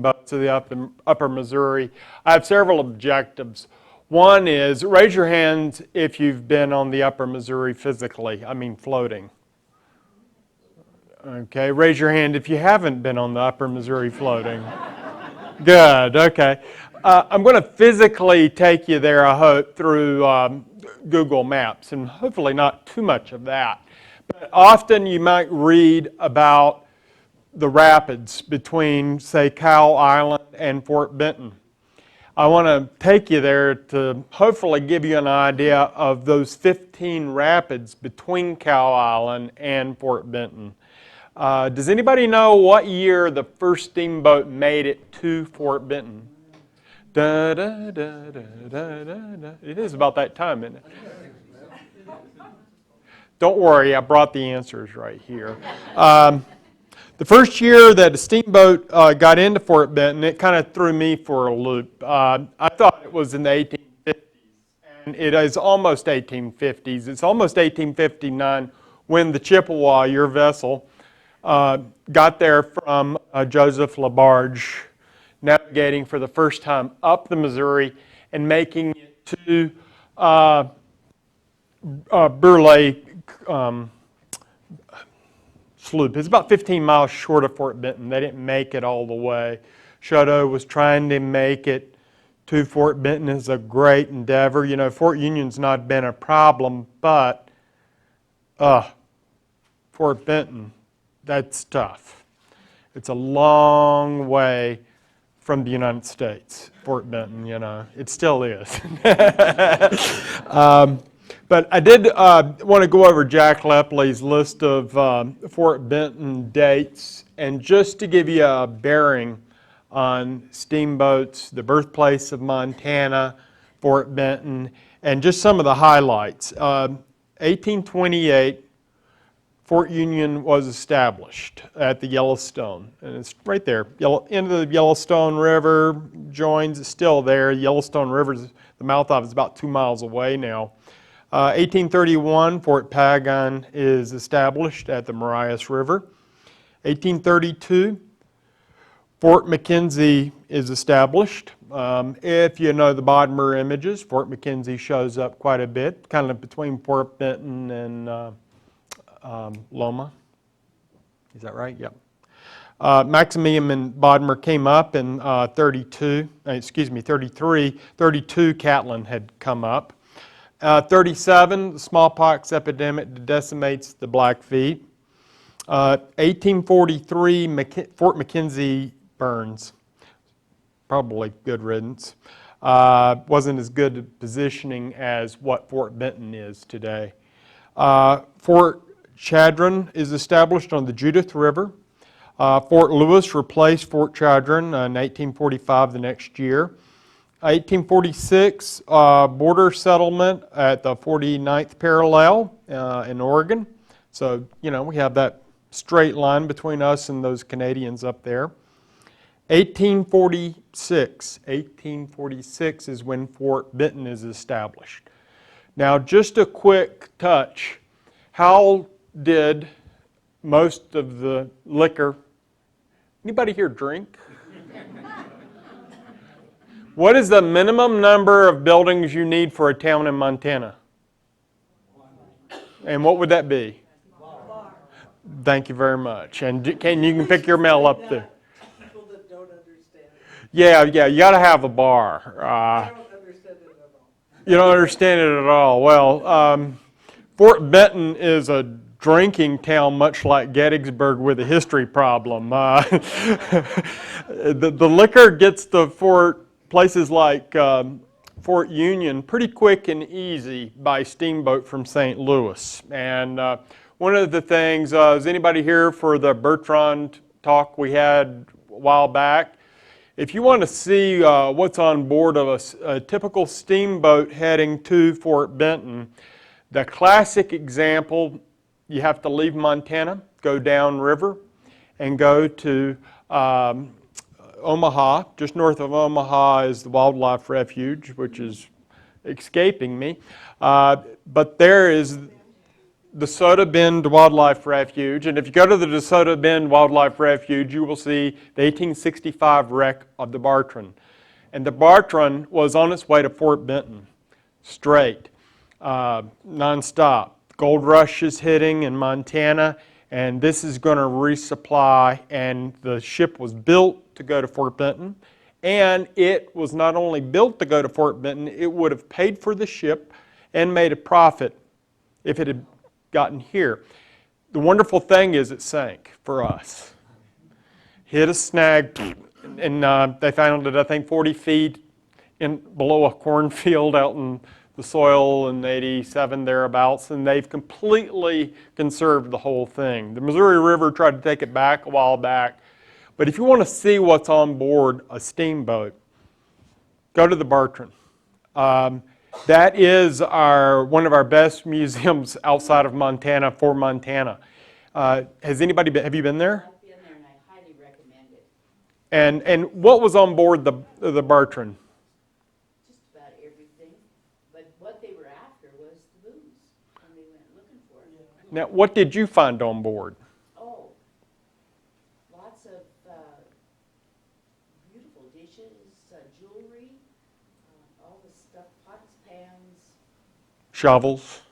steamboats of the upper Missouri. I have several objectives. One is, raise your hand if you've been on the upper Missouri physically, I mean floating. Okay, raise your hand if you haven't been on the upper Missouri floating. Good, okay. I'm going to physically take you there, I hope, through Google Maps, and hopefully not too much of that. But often you might read about the rapids between, say, Cow Island and Fort Benton. I want to take you there to hopefully give you an idea of those 15 rapids between Cow Island and Fort Benton. Does anybody know what year the first steamboat made it to Fort Benton? Da, da, da, da, da, da, da. It is about that time, isn't it? Don't worry, I brought the answers right here. The first year that a steamboat got into Fort Benton, it kind of threw me for a loop. I thought it was in the 1850s, and it is almost 1850s. It's almost 1859 when the Chippewa, your vessel, got there from Joseph LaBarge, navigating for the first time up the Missouri and making it to Burleigh Sloop. It's about 15 miles short of Fort Benton. They didn't make it all the way. Chouteau was trying to make it to Fort Benton. Is a great endeavor. You know, Fort Union's not been a problem, but Fort Benton, that's tough. It's a long way from the United States, Fort Benton, you know. It still is. But I did want to go over Jack Lepley's list of Fort Benton dates, and just to give you a bearing on steamboats, the birthplace of Montana, Fort Benton, and just some of the highlights. 1828, Fort Union was established at the Yellowstone, and it's right there. End of the Yellowstone River joins, it's still there. Yellowstone River, the mouth of it is about 2 miles away now. 1831, Fort Pagan is established at the Marias River. 1832, Fort McKenzie is established. If you know the Bodmer images, Fort McKenzie shows up quite a bit, kind of between Fort Benton and Loma. Is that right? Yep. Maximilian and Bodmer came up in 33. 32, Catlin had come up. 37, the smallpox epidemic decimates the Blackfeet. 1843, Fort McKenzie burns. Probably good riddance. Wasn't as good a positioning as what Fort Benton is today. Fort Chadron is established on the Judith River. Fort Lewis replaced Fort Chadron in 1845 the next year. 1846, border settlement at the 49th parallel in Oregon. So, you know, we have that straight line between us and those Canadians up there. 1846 is when Fort Benton is established. Now, just a quick touch. How did most of the liquor, anybody here drink? What is the minimum number of buildings you need for a town in Montana? And what would that be? Thank you very much. And you can pick your mail up there. People that don't understand. Yeah, you got to have a bar. I don't understand it at all. You don't understand it at all. Well, Fort Benton is a drinking town, much like Gettysburg, with a history problem. The liquor gets to places like Fort Union pretty quick and easy by steamboat from St. Louis. And one of the things, is anybody here for the Bertrand talk we had a while back? If you want to see what's on board of a typical steamboat heading to Fort Benton, the classic example, you have to leave Montana, go downriver, and go to Omaha. Just north of Omaha is the Wildlife Refuge, which is escaping me. But there is, DeSoto Bend Wildlife Refuge. And if you go to the DeSoto Bend Wildlife Refuge, you will see the 1865 wreck of the Bartram. And the Bartram was on its way to Fort Benton, straight, nonstop. Gold rush is hitting in Montana, and this is going to resupply. And the ship was built to go to Fort Benton. And it was not only built to go to Fort Benton, it would have paid for the ship and made a profit if it had gotten here. The wonderful thing is it sank for us. Hit a snag, and they found it, I think, 40 feet below a cornfield out in the soil in 87 thereabouts, and they've completely conserved the whole thing. The Missouri River tried to take it back a while back, but if you want to see what's on board a steamboat, go to the Bartram. That is one of our best museums outside of Montana for Montana. Have you been there? I've been there and I highly recommend it. And what was on board the Bartram? Just about everything. But what they were after was the booze when they went looking for it. Now, what did you find on board? Oh, lots of beautiful dishes, jewelry, all the stuff, pots, pans, Shovels.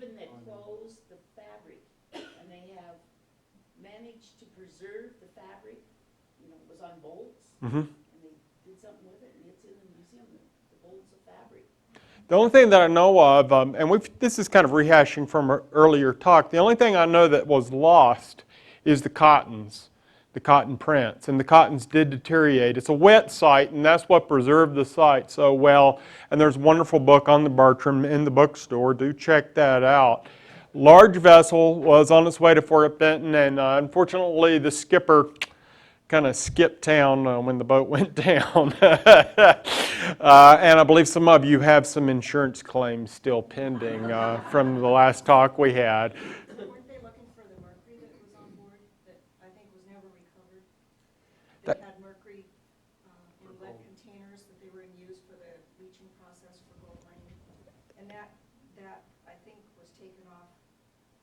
even the clothes, the fabric. And they have managed to preserve the fabric. It was on bolts. Mm-hmm. And they did something with it, and it's in the museum, the bolts of fabric. The only thing that I know of, and this is kind of rehashing from our earlier talk, the only thing I know that was lost is the cottons, the cotton prints, and the cottons did deteriorate. It's a wet site, and that's what preserved the site so well. And there's a wonderful book on the Bartram in the bookstore. Do check that out. Large vessel was on its way to Fort Benton, and unfortunately the skipper kind of skipped town when the boat went down. And I believe some of you have some insurance claims still pending from the last talk we had. Weren't they looking for the mercury that was on board that I think was never recovered? They had mercury in lead containers that they were in use for the leaching process for gold mining. And that I think was taken off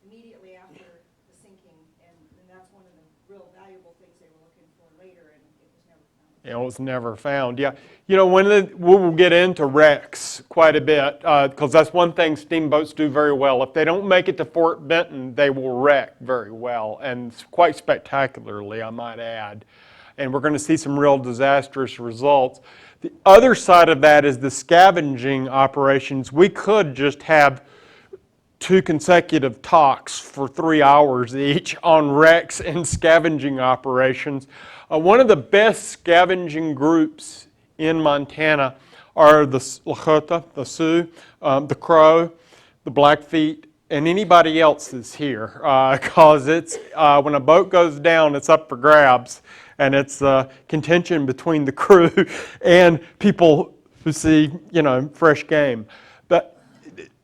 immediately after the sinking, and that's one of the real valuable things they were looking for later, and it was never found. It was never found, yeah. We'll get into wrecks quite a bit, because that's one thing steamboats do very well. If they don't make it to Fort Benton, they will wreck very well, and quite spectacularly, I might add. And we're going to see some real disastrous results. The other side of that is the scavenging operations. We could just have 2 consecutive talks for 3 hours each on wrecks and scavenging operations. One of the best scavenging groups in Montana are the Lakota, the Sioux, the Crow, the Blackfeet, and anybody else that's here. Because it's when a boat goes down, it's up for grabs, and it's contention between the crew and people who see, fresh game. But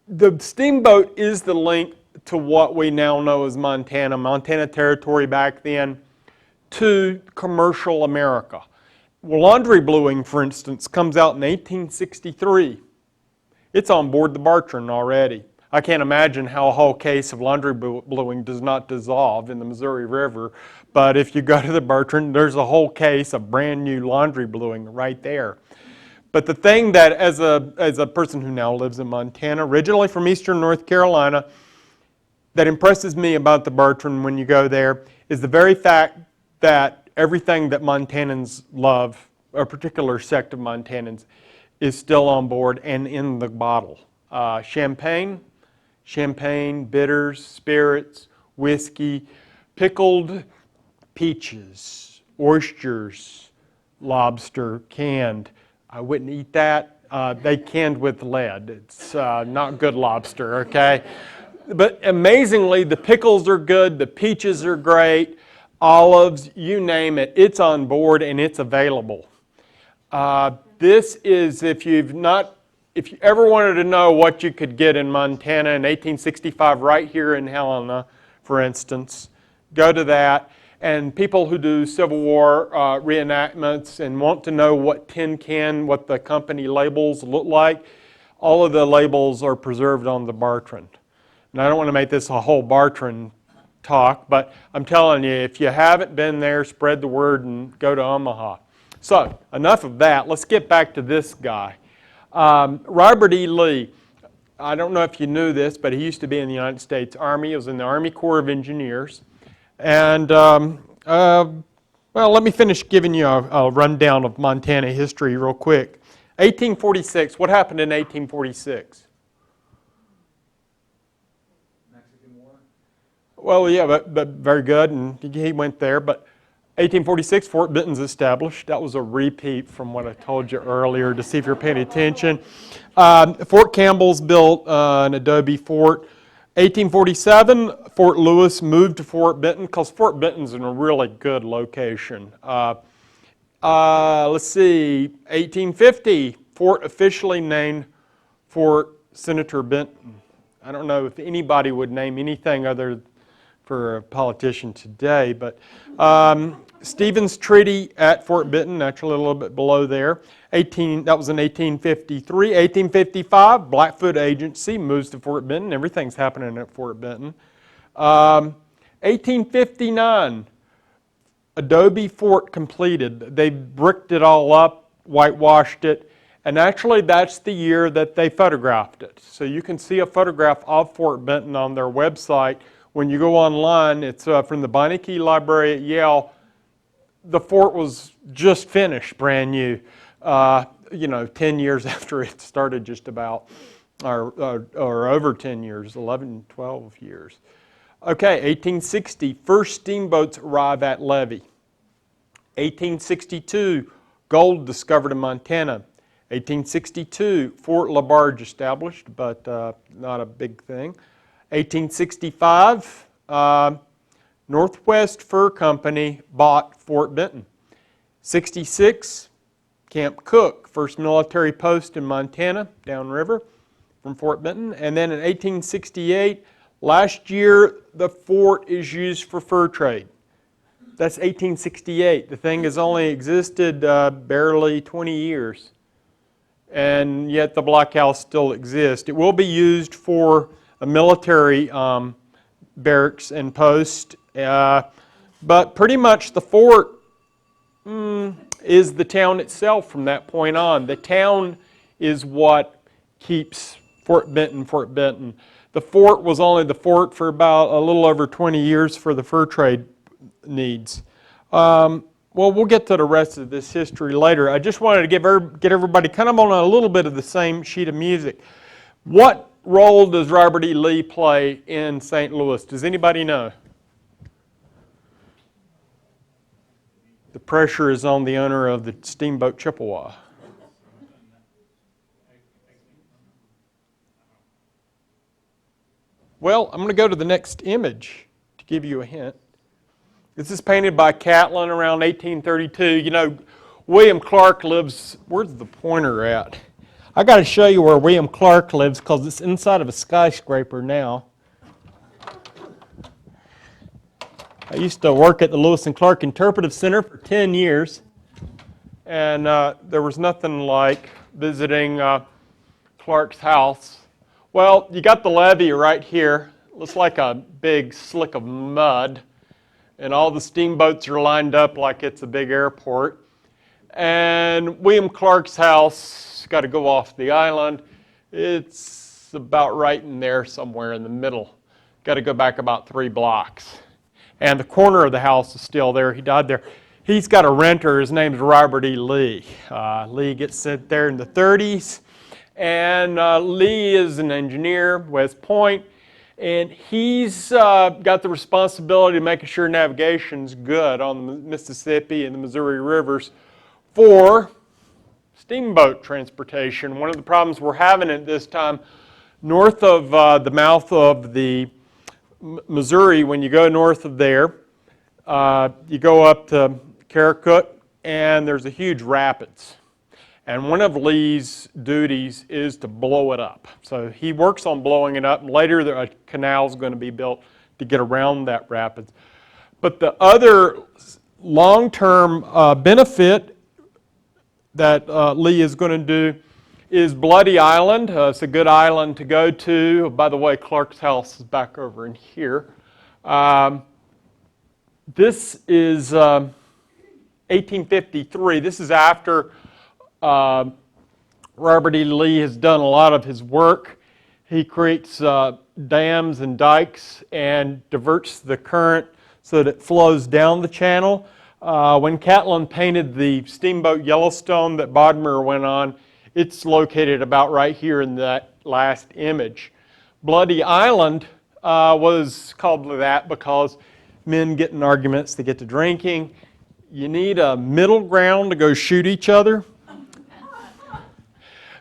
the steamboat is the link to what we now know as Montana Territory back then, to commercial America. Well, laundry bluing, for instance, comes out in 1863. It's on board the Bartram already. I can't imagine how a whole case of laundry bluing does not dissolve in the Missouri River, but if you go to the Bartram, there's a whole case of brand new laundry bluing right there. But the thing that, as a person who now lives in Montana, originally from eastern North Carolina, that impresses me about the Bartram when you go there is the very fact that everything that Montanans love, a particular sect of Montanans, is still on board and in the bottle. Champagne, bitters, spirits, whiskey, pickled peaches, oysters, lobster, canned. I wouldn't eat that. They canned with lead. It's not good lobster, okay? But amazingly, the pickles are good, the peaches are great, olives, you name it, it's on board and it's available. This is, if you ever wanted to know what you could get in Montana in 1865, right here in Helena, for instance, go to that. And people who do Civil War reenactments and want to know what tin can, what the company labels look like, all of the labels are preserved on the Bartram. And I don't want to make this a whole Bartram talk, but I'm telling you, if you haven't been there, spread the word and go to Omaha. So, enough of that. Let's get back to this guy. Robert E. Lee. I don't know if you knew this, but he used to be in the United States Army. He was in the Army Corps of Engineers. And, well, let me finish giving you a rundown of Montana history real quick. 1846. What happened in 1846? Mexican War? Well, yeah, but very good, and he went there. But 1846, Fort Benton's established. That was a repeat from what I told you earlier to see if you're paying attention. Fort Campbell's built an adobe fort. 1847, Fort Lewis moved to Fort Benton because Fort Benton's in a really good location. Let's see, 1850, fort officially named Fort Senator Benton. I don't know if anybody would name anything other for a politician today, but Stevens Treaty at Fort Benton, actually a little bit below there. That was in 1853. 1855, Blackfoot Agency moves to Fort Benton. Everything's happening at Fort Benton. 1859, Adobe Fort completed. They bricked it all up, whitewashed it, and actually that's the year that they photographed it. So you can see a photograph of Fort Benton on their website. When you go online, it's from the Beinecke Library at Yale. The fort was just finished, brand new, 10 years after it started just about, or over 10 years, 11, 12 years. Okay, 1860, first steamboats arrive at Levee. 1862, gold discovered in Montana. 1862, Fort LaBarge established, but not a big thing. 1865, Northwest Fur Company bought Fort Benton. 66, Camp Cook, first military post in Montana, downriver from Fort Benton. And then in 1868, last year, the fort is used for fur trade. That's 1868. The thing has only existed barely 20 years. And yet the blockhouse still exists. It will be used for a military barracks and post. But pretty much the fort is the town itself from that point on. The town is what keeps Fort Benton, Fort Benton. The fort was only the fort for about a little over 20 years for the fur trade needs. Well, we'll get to the rest of this history later. I just wanted to get everybody kind of on a little bit of the same sheet of music. What role does Robert E. Lee play in St. Louis? Does anybody know? The pressure is on the owner of the Steamboat Chippewa. Well, I'm going to go to the next image to give you a hint. This is painted by Catlin around 1832. You know, William Clark lives, where's the pointer at? I got to show you where William Clark lives because it's inside of a skyscraper now. I used to work at the Lewis and Clark Interpretive Center for 10 years, and there was nothing like visiting Clark's house. Well, you got the levee right here. Looks like a big slick of mud, and all the steamboats are lined up like it's a big airport. And William Clark's house, got to go off the island. It's about right in there somewhere in the middle. Got to go back about 3 blocks. And the corner of the house is still there. He died there. He's got a renter. His name's Robert E. Lee. Lee gets sent there in the 30s. And Lee is an engineer, West Point. And he's got the responsibility of making sure navigation's good on the Mississippi and the Missouri rivers for steamboat transportation. One of the problems we're having at this time, north of the mouth of the Missouri, when you go north of there, you go up to Keokuk, and there's a huge rapids. And one of Lee's duties is to blow it up. So he works on blowing it up, and later a canal is going to be built to get around that rapids. But the other long-term benefit that Lee is going to do is Bloody Island. It's a good island to go to. By the way, Clark's house is back over in here. This is 1853. This is after Robert E. Lee has done a lot of his work. He creates dams and dikes and diverts the current so that it flows down the channel. When Catlin painted the steamboat Yellowstone that Bodmer went on, it's located about right here in that last image. Bloody Island was called that because men get in arguments, they get to drinking. You need a middle ground to go shoot each other.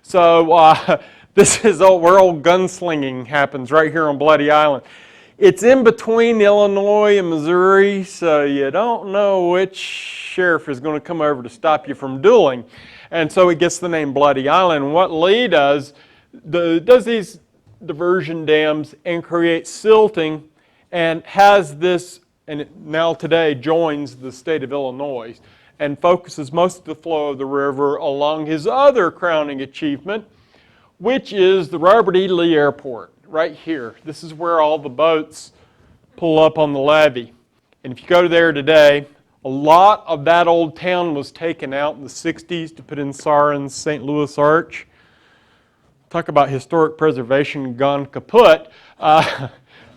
So this is where old gunslinging happens, right here on Bloody Island. It's in between Illinois and Missouri, so you don't know which sheriff is going to come over to stop you from dueling. And so it gets the name Bloody Island. And what Lee does these diversion dams and creates silting and has this, and it now today joins the state of Illinois and focuses most of the flow of the river along his other crowning achievement, which is the Robert E. Lee Airport, right here. This is where all the boats pull up on the levee. And if you go there today, a lot of that old town was taken out in the 60s to put in Sarin's St. Louis Arch. Talk about historic preservation gone kaput.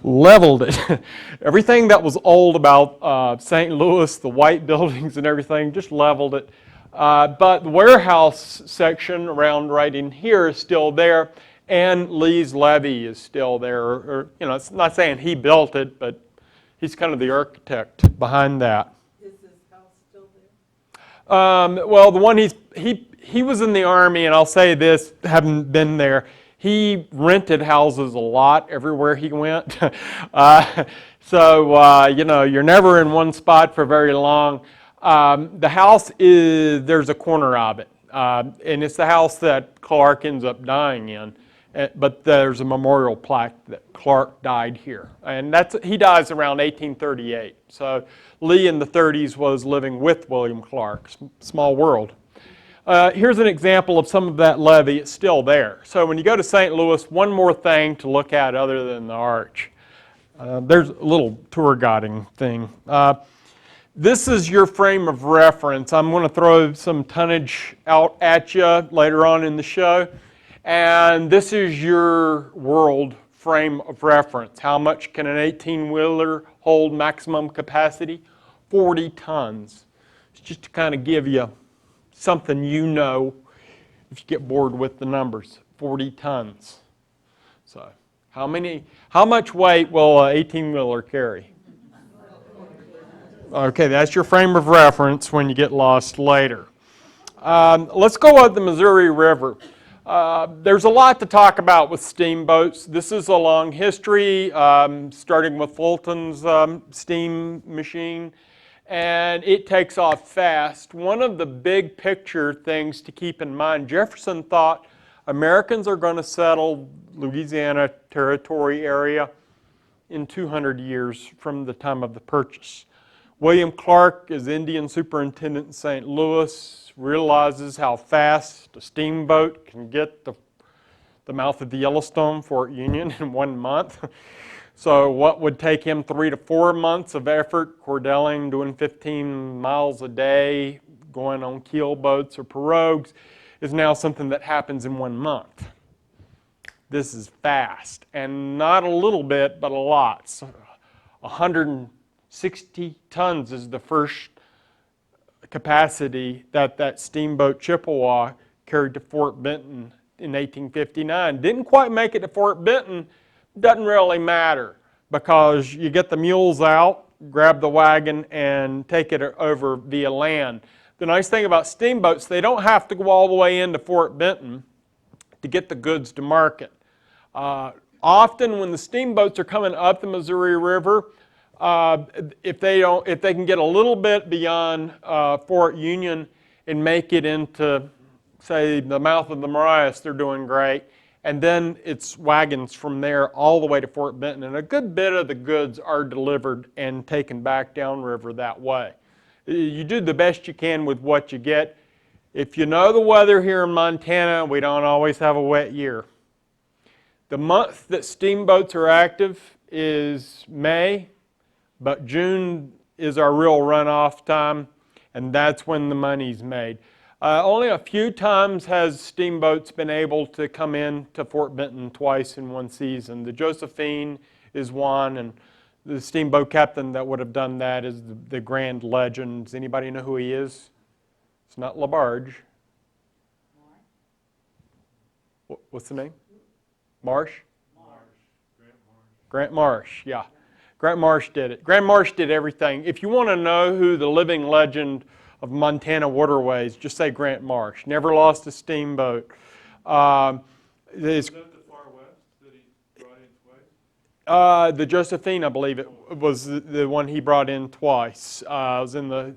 Leveled it. Everything that was old about St. Louis, the white buildings and everything, just leveled it. But the warehouse section around right in here is still there, and Lee's levee is still there. Or, you know, it's not saying he built it, but he's kind of the architect behind that. Is his house still there? Well, the one he was in the Army, and I'll say this, having been there, he rented houses a lot everywhere he went. So you know, you're never in one spot for very long. The house there's a corner of it, and it's the house that Clark ends up dying in. But there's a memorial plaque that Clark died here, and he dies around 1838. So Lee in the 30s was living with William Clark. Small world. Here's an example of some of that levee. It's still there. So when you go to St. Louis, one more thing to look at other than the arch. There's a little tour guiding thing. This is your frame of reference. I'm going to throw some tonnage out at you later on in the show. And this is your world frame of reference. How much can an 18-wheeler hold maximum capacity? 40 tons. It's just to kind of give you something you know if you get bored with the numbers. 40 tons. So how much weight will an 18-wheeler carry? Okay, that's your frame of reference when you get lost later. Let's go up the Missouri River. There's a lot to talk about with steamboats. This is a long history, starting with Fulton's steam machine, and it takes off fast. One of the big picture things to keep in mind, Jefferson thought Americans are going to settle Louisiana Territory area in 200 years from the time of the purchase. William Clark, as Indian Superintendent in St. Louis, realizes how fast a steamboat can get the mouth of the Yellowstone, Fort Union, in 1 month. So what would take him 3 to 4 months of effort, cordelling, doing 15 miles a day, going on keel boats or pirogues, is now something that happens in 1 month. This is fast, and not a little bit, but a lot. So 160 tons is the first capacity that steamboat Chippewa carried to Fort Benton in 1859. Didn't quite make it to Fort Benton. Doesn't really matter because you get the mules out, grab the wagon, and take it over via land. The nice thing about steamboats, they don't have to go all the way into Fort Benton to get the goods to market. Often when the steamboats are coming up the Missouri River, if they can get a little bit beyond Fort Union and make it into, say, the mouth of the Marias, they're doing great. And then it's wagons from there all the way to Fort Benton. And a good bit of the goods are delivered and taken back downriver that way. You do the best you can with what you get. If you know the weather here in Montana, we don't always have a wet year. The month that steamboats are active is May, but June is our real runoff time, and that's when the money's made. Only a few times has steamboats been able to come in to Fort Benton twice in one season. The Josephine is one, and the steamboat captain that would have done that is the grand legend. Does anybody know who he is? It's not LaBarge. What's the name? Marsh? Grant Marsh, yeah. Grant Marsh did it. Grant Marsh did everything. If you want to know who the living legend of Montana waterways, just say Grant Marsh. Never lost a steamboat. Is that the far west that he brought in twice? The Josephine, I believe it was the one he brought in twice. It was in the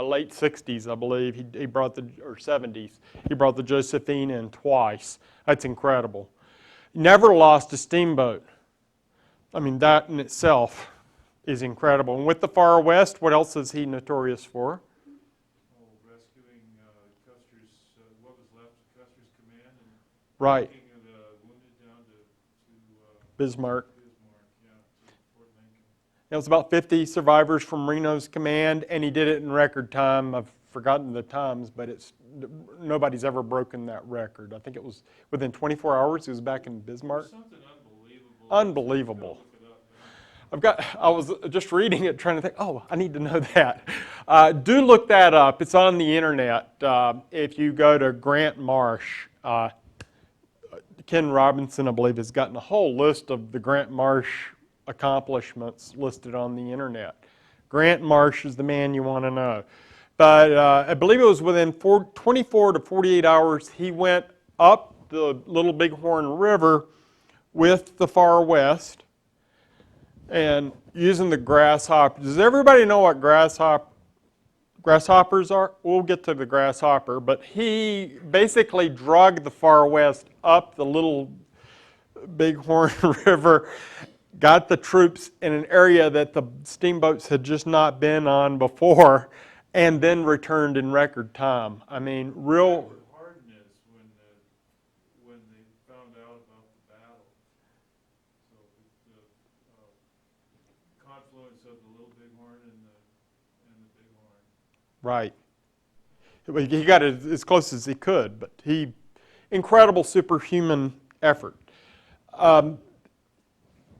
late 60s, I believe. He brought or 70s. He brought the Josephine in twice. That's incredible. Never lost a steamboat. I mean, that in itself is incredible. And with the far west, what else is he notorious for? Oh, rescuing Custer's, what was left of Custer's command and Right. taking the wounded down to Bismarck. yeah, to Fort Lincoln. It was about 50 survivors from Reno's command, and he did it in record time. I've forgotten the times, but nobody's ever broken that record. I think it was within 24 hours. He was back in Bismarck. Something unbelievable. Unbelievable. Look it up, I was just reading it, trying to think, oh, I need to know that. Do look that up. It's on the internet. If you go to Grant Marsh, Ken Robinson, I believe, has gotten a whole list of the Grant Marsh accomplishments listed on the internet. Grant Marsh is the man you want to know. But I believe it was within 24 to 48 hours, he went up the Little Bighorn River with the Far West and using the grasshoppers. Does everybody know what grasshoppers are? We'll get to the grasshopper, but he basically dragged the Far West up the Little Bighorn River, got the troops in an area that the steamboats had just not been on before, and then returned in record time. I mean, real... hardness when they found out about the battle. So the confluence of the Little Bighorn and the Bighorn. Right. He got it as close as he could, but incredible superhuman effort.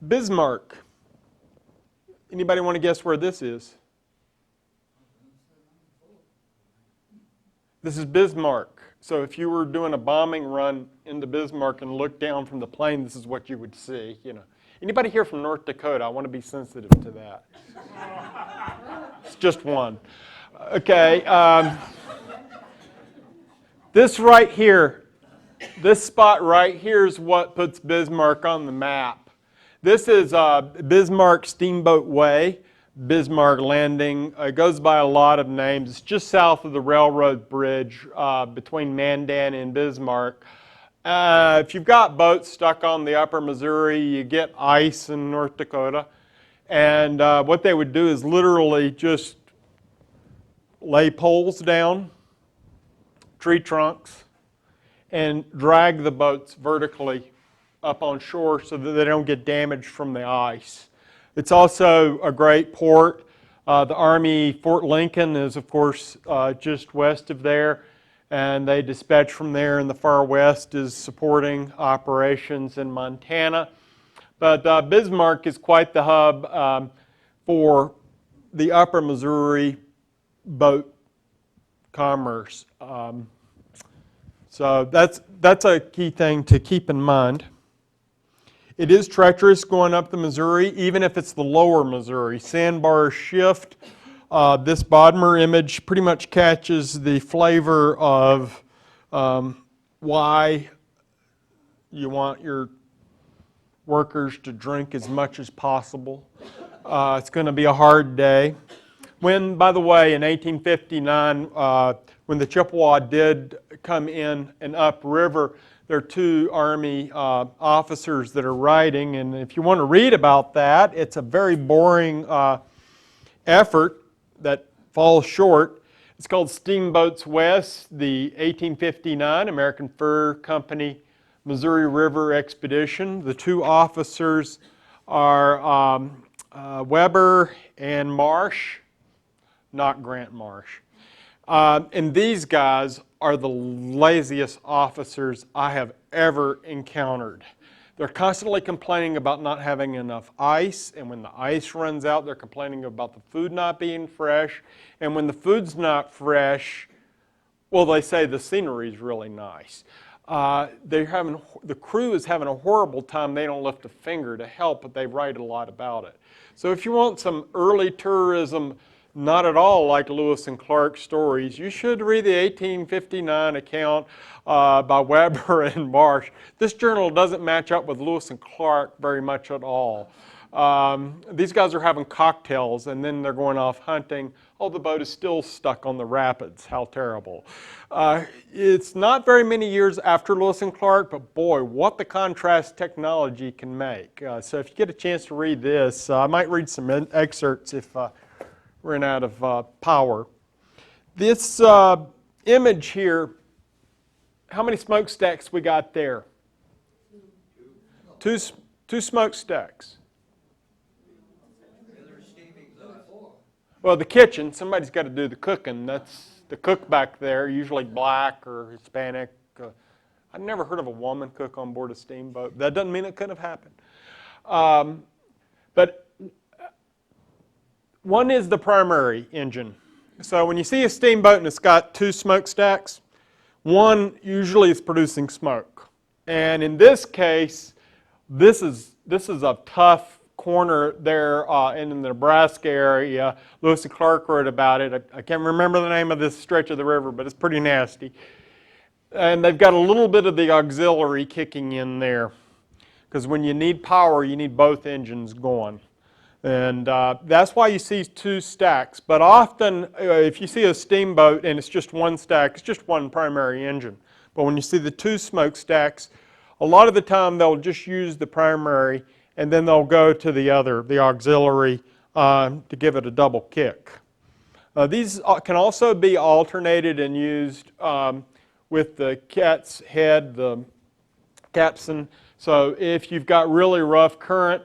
Bismarck. Anybody want to guess where this is? This is Bismarck. So if you were doing a bombing run into Bismarck and looked down from the plane, this is what you would see. You know. Anybody here from North Dakota? I want to be sensitive to that. It's just one. Okay. This right here, this spot right here is what puts Bismarck on the map. This is Bismarck Steamboat Way, Bismarck Landing. It goes by a lot of names. It's just south of the railroad bridge between Mandan and Bismarck. If you've got boats stuck on the upper Missouri, you get ice in North Dakota. And what they would do is literally just lay poles down, tree trunks, and drag the boats vertically up on shore so that they don't get damaged from the ice. It's also a great port. The Army Fort Lincoln is, of course, just west of there, and they dispatch from there, and the Far West is supporting operations in Montana. But Bismarck is quite the hub for the upper Missouri boat commerce. So that's a key thing to keep in mind. It is treacherous going up the Missouri, even if it's the lower Missouri. Sandbars shift. This Bodmer image pretty much catches the flavor of why you want your workers to drink as much as possible. It's going to be a hard day. When, by the way, in 1859, when the Chippewa did come in and upriver, there are two Army officers that are writing, and if you want to read about that, it's a very boring effort that falls short. It's called Steamboats West, the 1859 American Fur Company Missouri River Expedition. The two officers are Weber and Marsh, not Grant Marsh. And these guys are the laziest officers I have ever encountered. They're constantly complaining about not having enough ice, and when the ice runs out, they're complaining about the food not being fresh. And when the food's not fresh, well, they say the scenery's really nice. The crew is having a horrible time. They don't lift a finger to help, but they write a lot about it. So if you want some early tourism, not at all like Lewis and Clark stories, you should read the 1859 account by Weber and Marsh. This journal doesn't match up with Lewis and Clark very much at all. These guys are having cocktails and then they're going off hunting. Oh, the boat is still stuck on the rapids. How terrible. It's not very many years after Lewis and Clark, but boy, what the contrast technology can make. So if you get a chance to read this, I might read some excerpts if ran out of power. This image here, how many smokestacks we got there? Two smokestacks. Well, the kitchen, somebody's got to do the cooking. That's the cook back there, usually black or Hispanic. I've never heard of a woman cook on board a steamboat. That doesn't mean it couldn't have happened. But one is the primary engine. So when you see a steamboat and it's got two smokestacks, one usually is producing smoke. And in this case, this is a tough corner there in the Nebraska area. Lewis and Clark wrote about it. I can't remember the name of this stretch of the river, but it's pretty nasty. And they've got a little bit of the auxiliary kicking in there. Because when you need power, you need both engines going. And that's why you see two stacks. But often, if you see a steamboat and it's just one stack, it's just one primary engine. But when you see the two smokestacks, a lot of the time they'll just use the primary and then they'll go to the other, the auxiliary, to give it a double kick. These can also be alternated and used with the cat's head, the capstan. So if you've got really rough current,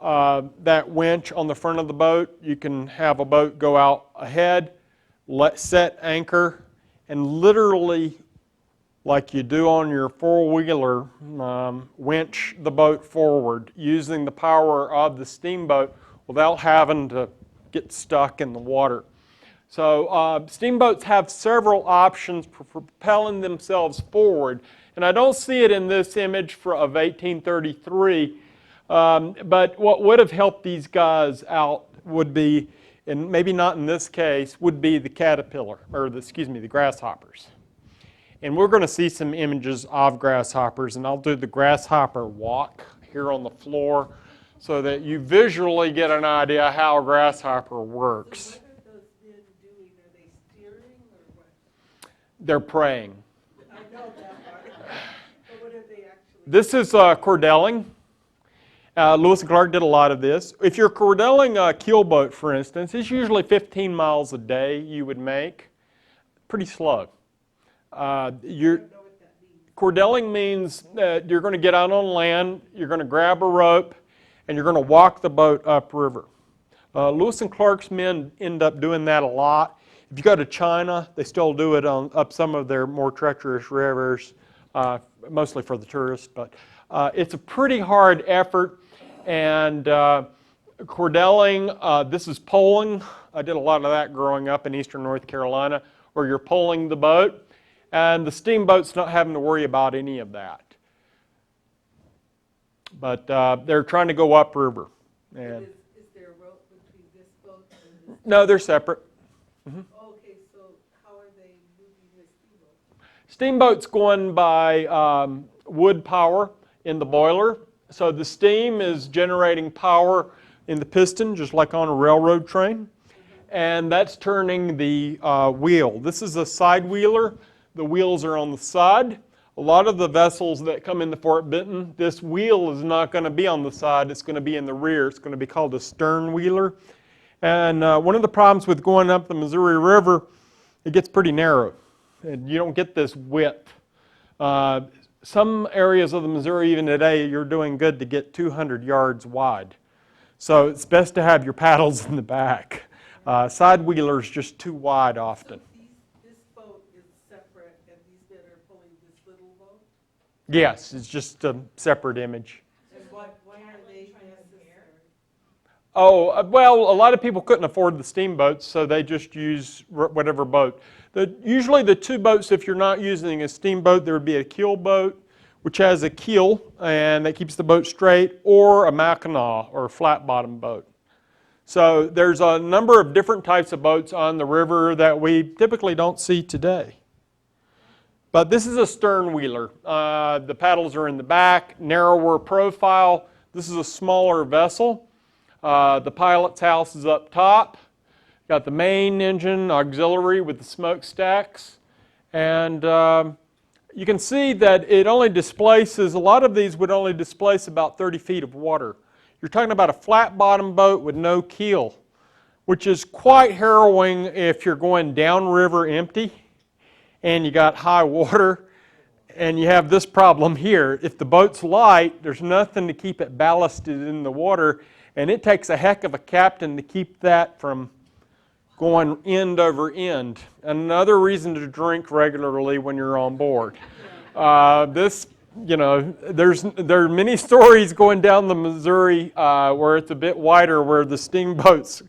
that winch on the front of the boat, you can have a boat go out ahead, set anchor, and literally, like you do on your four-wheeler, winch the boat forward using the power of the steamboat without having to get stuck in the water. So steamboats have several options for propelling themselves forward. And I don't see it in this image of 1833. But what would have helped these guys out would be, and maybe not in this case, would be the caterpillar, or the grasshoppers. And we're going to see some images of grasshoppers, and I'll do the grasshopper walk here on the floor so that you visually get an idea how a grasshopper works. So what are those men doing? Are they steering or what? They're praying. I know that part. But what are they actually? This is cordelling. Lewis and Clark did a lot of this. If you're cordelling a keelboat, for instance, it's usually 15 miles a day you would make. Pretty slow. Cordelling means that you're going to get out on land, you're going to grab a rope, and you're going to walk the boat upriver. Lewis and Clark's men end up doing that a lot. If you go to China, they still do it up some of their more treacherous rivers, mostly for the tourists. But it's a pretty hard effort. And cordelling, this is poling. I did a lot of that growing up in eastern North Carolina, where you're poling the boat. And the steamboat's not having to worry about any of that. But they're trying to go upriver. And Is there a rope between this boat and this? no, they're separate. Oh, okay, so how are they moving this steamboat? Steamboat's going by wood power in the boiler. So the steam is generating power in the piston, just like on a railroad train. And that's turning the wheel. This is a side wheeler. The wheels are on the side. A lot of the vessels that come into Fort Benton, this wheel is not going to be on the side. It's going to be in the rear. It's going to be called a stern wheeler. And one of the problems with going up the Missouri River it gets pretty narrow, and you don't get this width. Some areas of the Missouri, even today, you're doing good to get 200 yards wide. So it's best to have your paddles in the back. Side wheelers just too wide often. So this boat is separate, and these men are pulling this little boat? Yes, it's just a separate image. And why are they necessary? Oh, well, a lot of people couldn't afford the steamboats, so they just use whatever boat. Usually the two boats, if you're not using a steamboat, there would be a keel boat, which has a keel, and that keeps the boat straight, or a Mackinac, or a flat-bottom boat. So there's a number of different types of boats on the river that we typically don't see today. But this is a stern wheeler. The paddles are in the back, narrower profile. This is a smaller vessel. The pilot's house is up top. Got the main engine, auxiliary with the smokestacks. And you can see that it only displaces, a lot of these would only displace about 30 feet of water. You're talking about a flat bottom boat with no keel, which is quite harrowing if you're going downriver empty and you got high water and you have this problem here. If the boat's light, there's nothing to keep it ballasted in the water, and it takes a heck of a captain to keep that from going end over end. Another reason to drink regularly when you're on board. There are many stories going down the Missouri where it's a bit wider, where the steamboats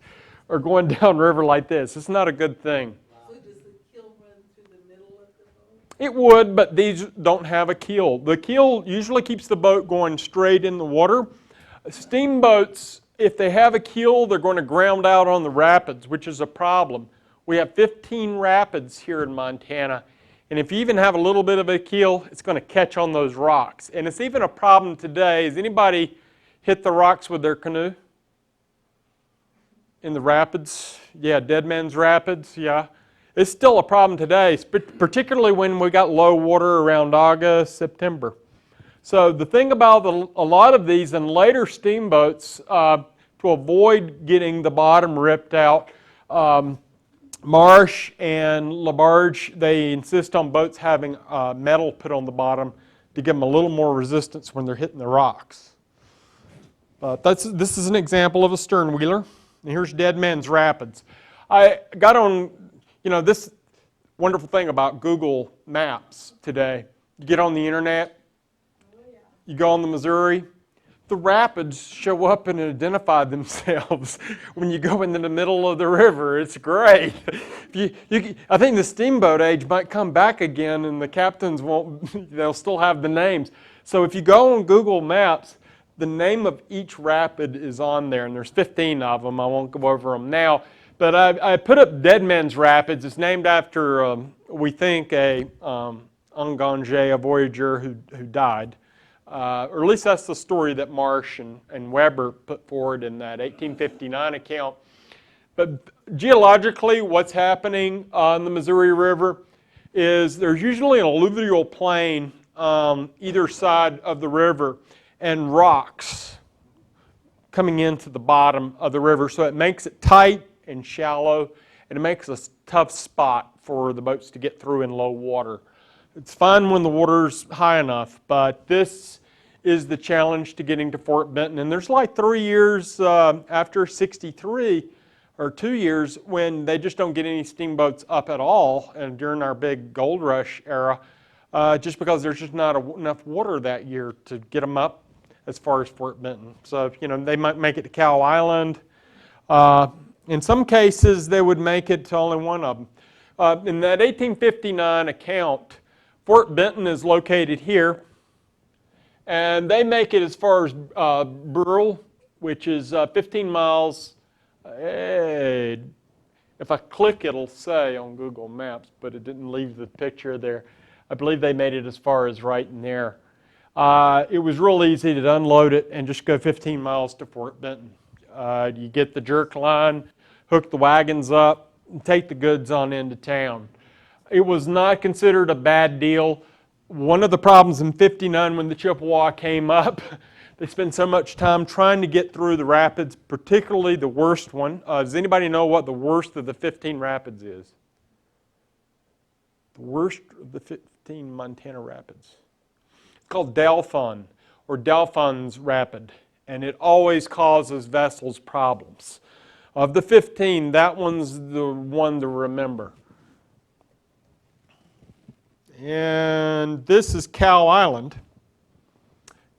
are going downriver like this. It's not a good thing. So does the keel run through the middle of the boat? It would, but these don't have a keel. The keel usually keeps the boat going straight in the water. Steamboats, if they have a keel, they're going to ground out on the rapids, which is a problem. We have 15 rapids here in Montana, and if you even have a little bit of a keel, it's going to catch on those rocks. And it's even a problem today. Has anybody hit the rocks with their canoe? In the rapids? Yeah, Deadmans Rapids, yeah. It's still a problem today, particularly when we got low water around August, September. So the thing about a lot of these and later steamboats, to avoid getting the bottom ripped out, Marsh and LaBarge, they insist on boats having metal put on the bottom to give them a little more resistance when they're hitting the rocks. This is an example of a stern wheeler. And here's Deadmans Rapids. I got on, this wonderful thing about Google Maps today. You get on the internet, you go on the Missouri, the rapids show up and identify themselves when you go into the middle of the river. It's great. I think the steamboat age might come back again, and the captains they'll still have the names. So if you go on Google Maps, the name of each rapid is on there, and there's 15 of them. I won't go over them now. But I put up Deadmans Rapids. It's named after, we think, a voyager who died. Or at least that's the story that Marsh and Weber put forward in that 1859 account. But geologically, what's happening on the Missouri River is there's usually an alluvial plain either side of the river and rocks coming into the bottom of the river. So it makes it tight and shallow, and it makes a tough spot for the boats to get through in low water. It's fine when the water's high enough, but this is the challenge to getting to Fort Benton. And there's like 3 years after 63, or 2 years, when they just don't get any steamboats up at all, and during our big gold rush era, just because there's just not enough water that year to get them up as far as Fort Benton. So, they might make it to Cow Island. In some cases, they would make it to only one of them. In that 1859 account, Fort Benton is located here, and they make it as far as Burrell, which is 15 miles. If I click, it'll say on Google Maps, but it didn't leave the picture there. I believe they made it as far as right in there. It was real easy to unload it and just go 15 miles to Fort Benton. You get the jerk line, hook the wagons up, and take the goods on into town. It was not considered a bad deal. One of the problems in '59 when the Chippewa came up, they spent so much time trying to get through the rapids, particularly the worst one. Does anybody know what the worst of the 15 rapids is? The worst of the 15 Montana rapids. It's called Dalphon, or Dalphon's Rapid, and it always causes vessels problems. Of the 15, that one's the one to remember. And this is Cow Island.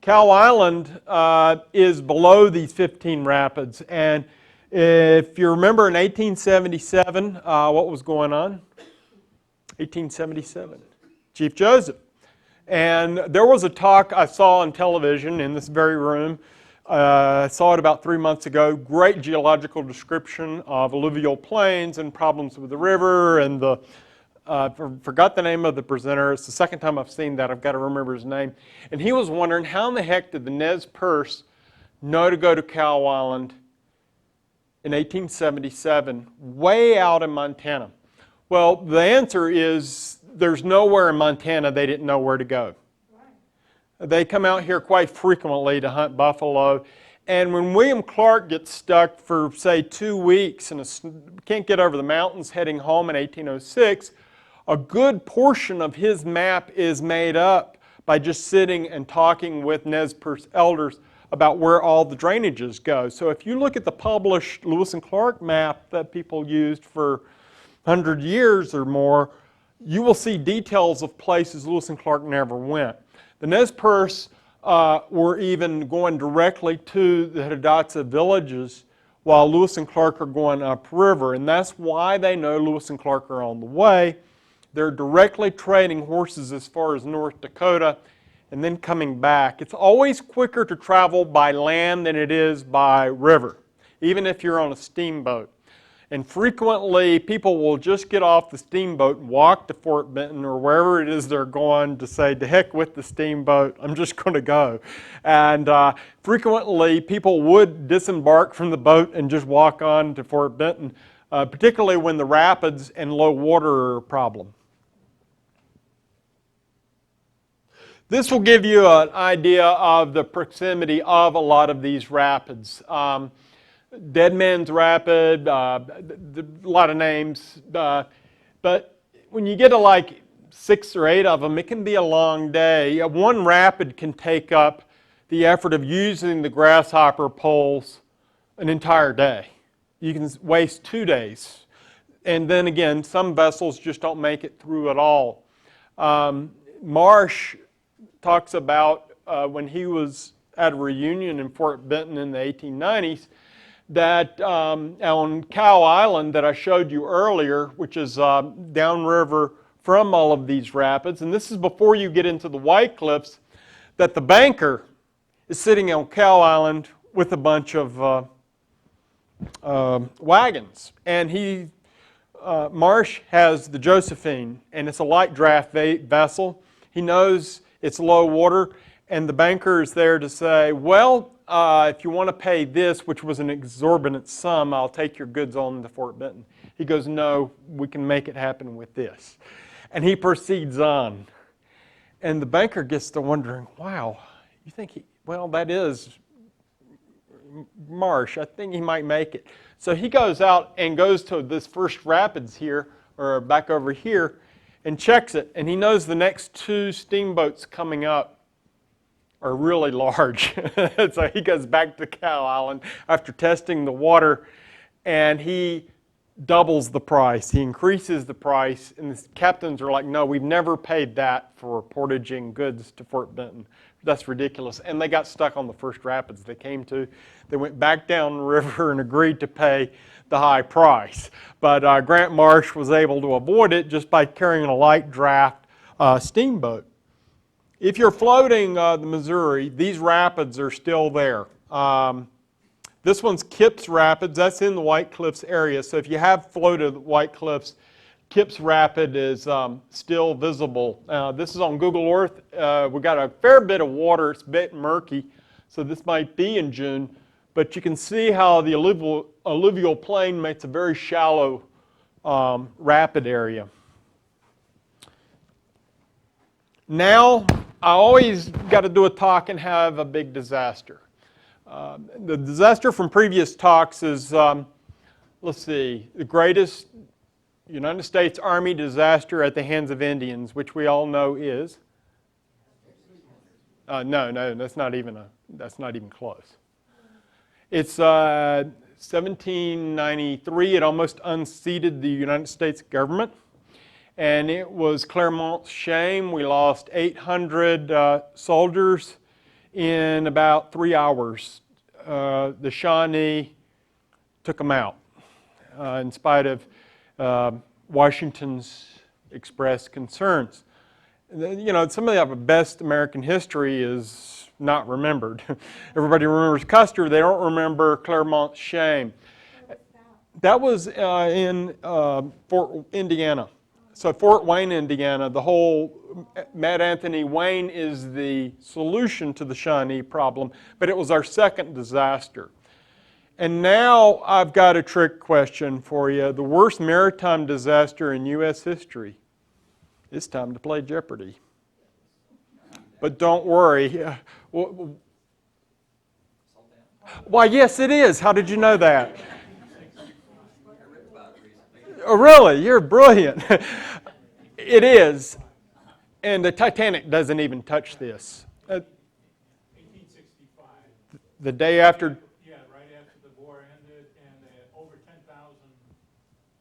Cow Island is below these 15 rapids, and if you remember in 1877, what was going on? 1877, Chief Joseph. And there was a talk I saw on television in this very room. I saw it about 3 months ago. Great geological description of alluvial plains and problems with the river. And the forgot the name of the presenter. It's the second time I've seen that. I've got to remember his name. And he was wondering, how in the heck did the Nez Perce know to go to Cow Island in 1877, way out in Montana? Well, the answer is there's nowhere in Montana they didn't know where to go. They come out here quite frequently to hunt buffalo. And when William Clark gets stuck for, say, 2 weeks and can't get over the mountains heading home in 1806, a good portion of his map is made up by just sitting and talking with Nez Perce elders about where all the drainages go. So if you look at the published Lewis and Clark map that people used for 100 years or more, you will see details of places Lewis and Clark never went. The Nez Perce were even going directly to the Hidatsa villages while Lewis and Clark are going upriver, and that's why they know Lewis and Clark are on the way. They're directly trading horses as far as North Dakota and then coming back. It's always quicker to travel by land than it is by river, even if you're on a steamboat. And frequently, people will just get off the steamboat and walk to Fort Benton or wherever it is they're going to say, to heck with the steamboat, I'm just going to go. And frequently, people would disembark from the boat and just walk on to Fort Benton, particularly when the rapids and low water are a problem. This will give you an idea of the proximity of a lot of these rapids. Deadmans Rapids, a lot of names, but when you get to like 6 or 8 of them, it can be a long day. One rapid can take up the effort of using the grasshopper poles an entire day. You can waste 2 days. And then again, some vessels just don't make it through at all. Marsh talks about when he was at a reunion in Fort Benton in the 1890s, that on Cow Island that I showed you earlier, which is downriver from all of these rapids, and this is before you get into the White Cliffs, that the banker is sitting on Cow Island with a bunch of wagons. And Marsh has the Josephine, and it's a light draft vessel. He knows it's low water, and the banker is there to say, well, if you want to pay this, which was an exorbitant sum, I'll take your goods on to Fort Benton. He goes, no, we can make it happen with this. And he proceeds on. And the banker gets to wondering, wow, you think well, that is Marsh. I think he might make it. So he goes out and goes to this first rapids here, or back over here, and checks it. And he knows the next 2 steamboats coming up are really large. So he goes back to Cow Island after testing the water, and he doubles the price. He increases the price, and the captains are like, no, we've never paid that for portaging goods to Fort Benton. That's ridiculous. And they got stuck on the first rapids they came to. They went back down the river and agreed to pay the high price. But Grant Marsh was able to avoid it just by carrying a light draft steamboat. If you're floating the Missouri, these rapids are still there. This one's Kipps Rapids. That's in the White Cliffs area. So if you have floated the White Cliffs, Kipps Rapid is still visible. This is on Google Earth. We've got a fair bit of water. It's a bit murky, so this might be in June. But you can see how the alluvial plain makes a very shallow rapid area. Now, I always got to do a talk and have a big disaster. The disaster from previous talks is, let's see, the greatest United States Army disaster at the hands of Indians, which we all know is? No, that's not even close. It's 1793. It almost unseated the United States government, and it was Clermont's shame. We lost 800 soldiers in about 3 hours. The Shawnee took them out, in spite of Washington's expressed concerns. You know, some of the best American history is not remembered. Everybody remembers Custer. They don't remember Clermont's shame. That was in Fort Indiana. So Fort Wayne, Indiana, the whole Mad Anthony Wayne is the solution to the Shawnee problem, but it was our second disaster. And now I've got a trick question for you. The worst maritime disaster in U.S. history. It's time to play Jeopardy. But don't worry. Why, yes, it is. How did you know that? Oh, really? You're brilliant. It is. And the Titanic doesn't even touch this. 1865. The day after. Yeah, right after the war ended, and over 10,000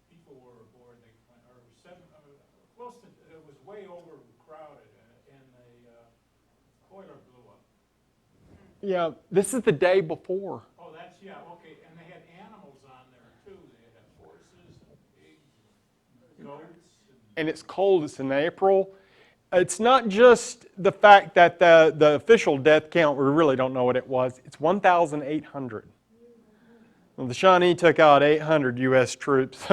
people were aboard. Close to, it was way overcrowded, and the boiler blew up. Yeah, this is the day before. Oh, that's, yeah, okay. And they had animals on there, too. They had horses and pigs and goats. And it's cold. It's in April. It's not just the fact that the official death count, we really don't know what it was. It's 1,800. Well, the Shawnee took out 800 U.S. troops.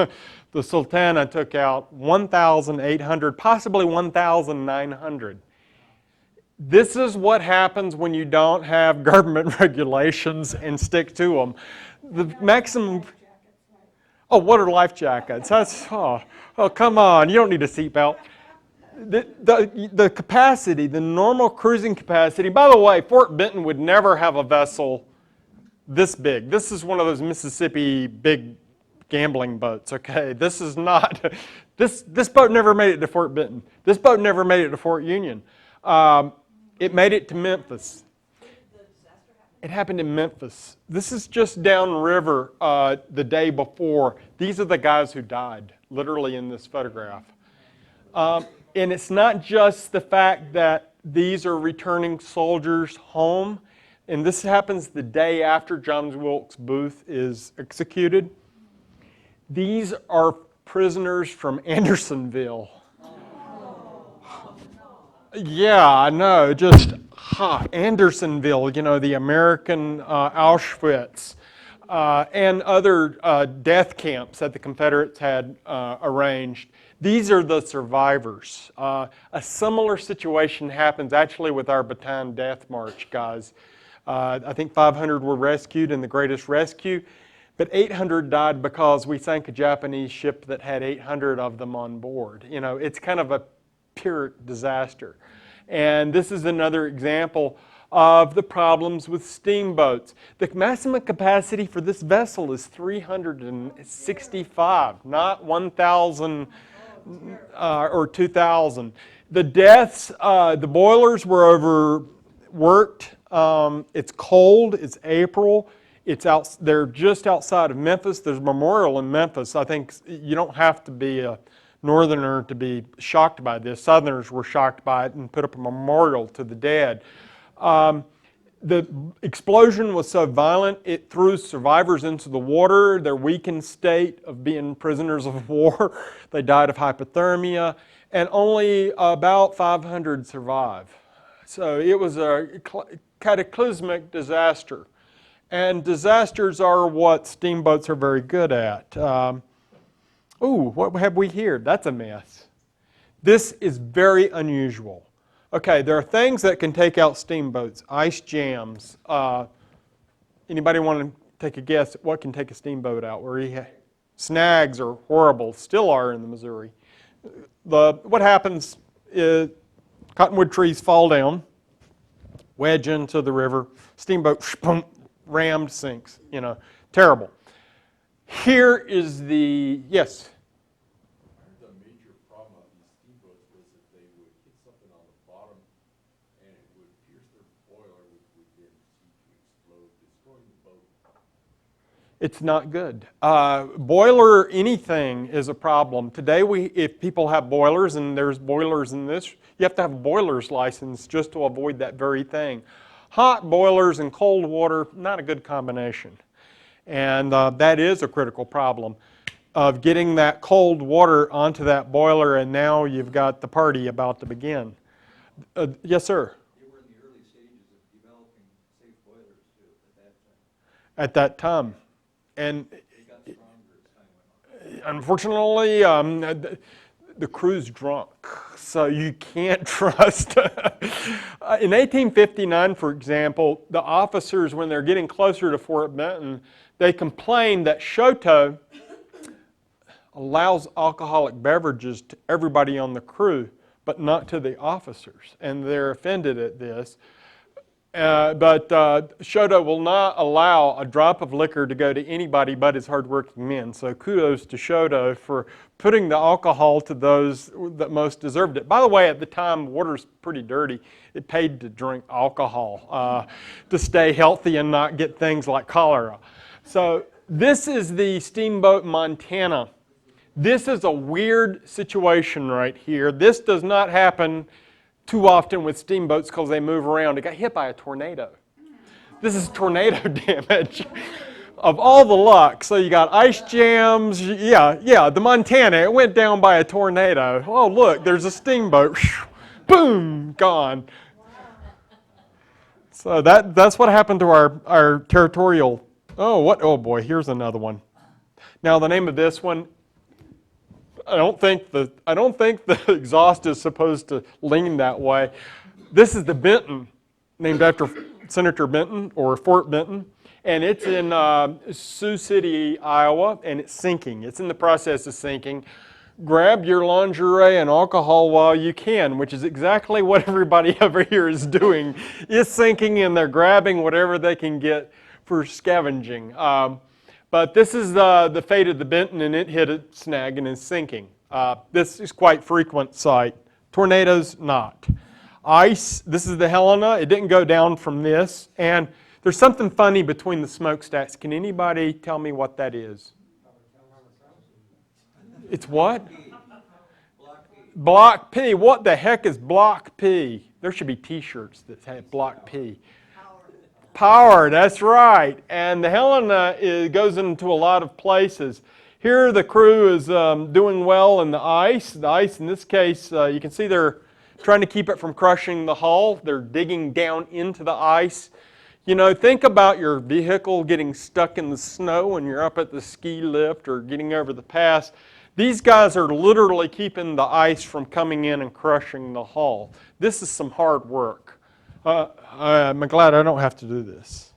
The Sultana took out 1,800, possibly 1,900. This is what happens when you don't have government regulations and stick to them. The maximum... Oh, what are life jackets? That's, oh, come on. You don't need a seatbelt. The capacity, the normal cruising capacity, by the way, Fort Benton would never have a vessel this big. This is one of those Mississippi big gambling boats, okay? This is not, this boat never made it to Fort Benton. This boat never made it to Fort Union. It made it to Memphis. It happened in Memphis. This is just downriver the day before. These are the guys who died, literally in this photograph. And it's not just the fact that these are returning soldiers home, and this happens the day after John Wilkes Booth is executed. These are prisoners from Andersonville. Yeah, I know, just Andersonville, you know, the American Auschwitz, and other death camps that the Confederates had arranged. These are the survivors. A similar situation happens actually with our Bataan Death March guys. I think 500 were rescued in the Greatest Rescue, but 800 died because we sank a Japanese ship that had 800 of them on board. You know, it's kind of a pure disaster. And this is another example of the problems with steamboats. The maximum capacity for this vessel is 365, not 1,000 or 2,000. The deaths, the boilers were overworked. It's cold. It's April. They're just outside of Memphis. There's a memorial in Memphis. I think you don't have to be a Northerner to be shocked by this. Southerners were shocked by it and put up a memorial to the dead. The explosion was so violent, it threw survivors into the water, their weakened state of being prisoners of war. They died of hypothermia, and only about 500 survived. So it was a cataclysmic disaster. And disasters are what steamboats are very good at. Ooh, what have we here? That's a mess. This is very unusual. Okay, there are things that can take out steamboats. Ice jams. Anybody want to take a guess at what can take a steamboat out? Snags are horrible, still are in the Missouri. What happens is cottonwood trees fall down, wedge into the river, steamboat rammed, sinks. You know, terrible. Here is the, yes? something on the bottom, and it would pierce their boiler, which would then seek to explode, destroying the boat. It's not good. Boiler anything is a problem. Today, if people have boilers, and there's boilers in this, you have to have a boiler's license just to avoid that very thing. Hot boilers and cold water, not a good combination. And that is a critical problem of getting that cold water onto that boiler, and now you've got the party about to begin. Yes, sir? You were in the early stages of developing safe boilers too At that time. And They got stronger as time went on. unfortunately, the crew's drunk, so you can't trust. In 1859, for example, the officers, when they're getting closer to Fort Benton, they complained that Shoto allows alcoholic beverages to everybody on the crew, but not to the officers, and they're offended at this. But Shoto will not allow a drop of liquor to go to anybody but his hardworking men. So kudos to Shoto for putting the alcohol to those that most deserved it. By the way, at the time, water's pretty dirty. It paid to drink alcohol to stay healthy and not get things like cholera. So this is the Steamboat Montana. This is a weird situation right here. This does not happen too often with steamboats because they move around. It got hit by a tornado. This is tornado damage of all the luck. So you got ice jams. Yeah, the Montana, it went down by a tornado. Oh, look, there's a steamboat. Boom, gone. So that's what happened to our territorial. Oh boy, here's another one. Now the name of this one, I don't think the exhaust is supposed to lean that way. This is the Benton, named after Senator Benton, or Fort Benton, and it's in Sioux City, Iowa, and it's sinking. It's in the process of sinking. Grab your lingerie and alcohol while you can, which is exactly what everybody over here is doing. It's sinking, and they're grabbing whatever they can get for scavenging. But this is the fate of the Benton, and it hit a snag and is sinking. This is quite frequent sight. Tornadoes, not. Ice, this is the Helena. It didn't go down from this. And there's something funny between the smokestacks. Can anybody tell me what that is? It's what? Block P. What the heck is Block P? There should be t-shirts that say Block P. Power, that's right. And the Helena goes into a lot of places. Here the crew is doing well in the ice. The ice in this case, you can see they're trying to keep it from crushing the hull. They're digging down into the ice. You know, think about your vehicle getting stuck in the snow when you're up at the ski lift or getting over the pass. These guys are literally keeping the ice from coming in and crushing the hull. This is some hard work. I'm glad I don't have to do this.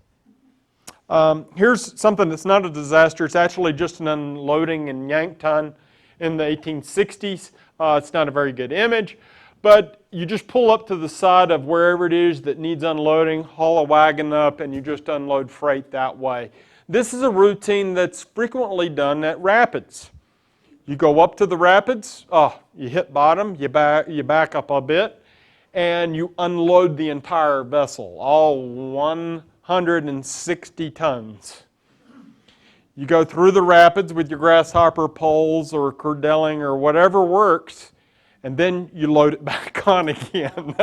Here's something that's not a disaster. It's actually just an unloading in Yankton in the 1860s. It's not a very good image, but you just pull up to the side of wherever it is that needs unloading, haul a wagon up, and you just unload freight that way. This is a routine that's frequently done at rapids. You go up to the rapids, you hit bottom, you back up a bit, and you unload the entire vessel, all 160 tons. You go through the rapids with your grasshopper poles or cordelling or whatever works, and then you load it back on again.